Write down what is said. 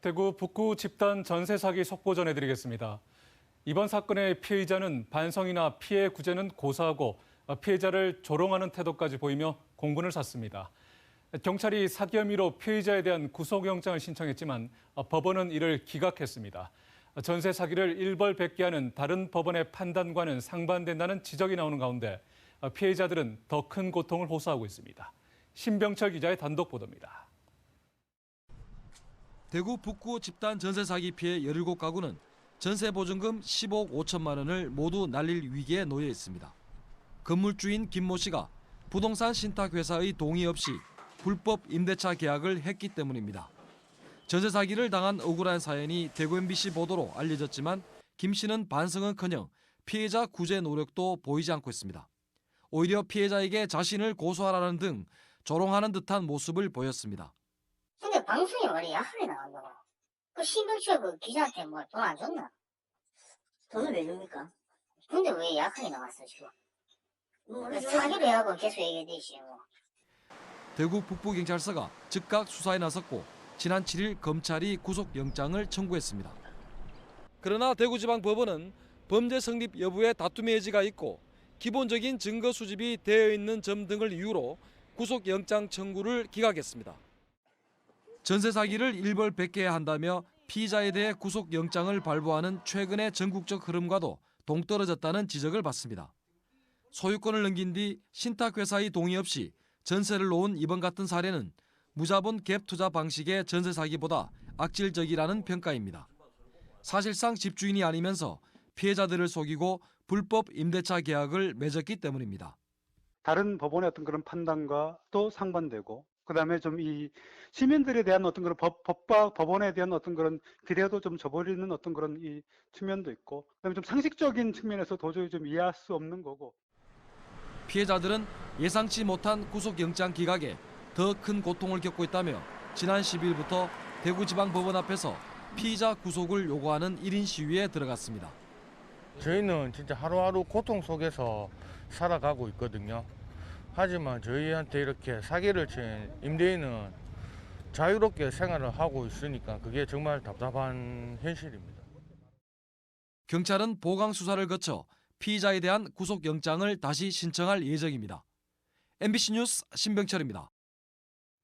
대구 북구 집단 전세 사기 속보 전해드리겠습니다. 이번 사건의 피의자는 반성이나 피해 구제는 고사하고 피해자를 조롱하는 태도까지 보이며 공분을 샀습니다. 경찰이 사기 혐의로 피의자에 대한 구속영장을 신청했지만 법원은 이를 기각했습니다. 전세 사기를 일벌백계하는 다른 법원의 판단과는 상반된다는 지적이 나오는 가운데 피해자들은 더 큰 고통을 호소하고 있습니다. 신병철 기자의 단독 보도입니다. 대구 북구 집단 전세 사기 피해 17가구는 전세 보증금 10억 5천만 원을 모두 날릴 위기에 놓여 있습니다. 건물주인 김모 씨가 부동산 신탁회사의 동의 없이 불법 임대차 계약을 했기 때문입니다. 전세 사기를 당한 억울한 사연이 대구 MBC 보도로 알려졌지만 김 씨는 반성은커녕 피해자 구제 노력도 보이지 않고 있습니다. 오히려 피해자에게 자신을 고소하라는 등 조롱하는 듯한 모습을 보였습니다. 근데 방송에 원래 약하게 나간다고. 그 신병철 그 기자한테 뭐 돈 안 줬나? 돈을 왜 줍니까? 근데 왜 약하게 나왔어 지금? 사기로 해하고 계속 얘기되지 뭐. 대구 북부경찰서가 즉각 수사에 나섰고 지난 7일 검찰이 구속영장을 청구했습니다. 그러나 대구지방법원은 범죄 성립 여부에 다툼의 여지가 있고 기본적인 증거 수집이 되어 있는 점 등을 이유로 구속영장 청구를 기각했습니다. 전세 사기를 일벌백계해야 한다며 피의자에 대해 구속영장을 발부하는 최근의 전국적 흐름과도 동떨어졌다는 지적을 받습니다. 소유권을 넘긴 뒤 신탁회사의 동의 없이 전세를 놓은 이번 같은 사례는 무자본 갭 투자 방식의 전세 사기보다 악질적이라는 평가입니다. 사실상 집주인이 아니면서 피해자들을 속이고 불법 임대차 계약을 맺었기 때문입니다. 다른 법원의 어떤 그런 판단과 또 상반되고, 그다음에 좀 이 시민들에 대한 어떤 그런 법원에 대한 어떤 그런 기대도 좀 저버리는 어떤 그런 이 측면도 있고, 그다음에 좀 상식적인 측면에서 도저히 좀 이해할 수 없는 거고. 피해자들은 예상치 못한 구속영장 기각에 더 큰 고통을 겪고 있다며 지난 10일부터 대구지방법원 앞에서 피의자 구속을 요구하는 1인 시위에 들어갔습니다. 저희는 진짜 하루하루 고통 속에서 살아가고 있거든요. 하지만 저희한테 이렇게 사기를 친 임대인은 자유롭게 생활을 하고 있으니까 그게 정말 답답한 현실입니다. 경찰은 보강 수사를 거쳐 피의자에 대한 구속영장을 다시 신청할 예정입니다. MBC 뉴스 신병철입니다.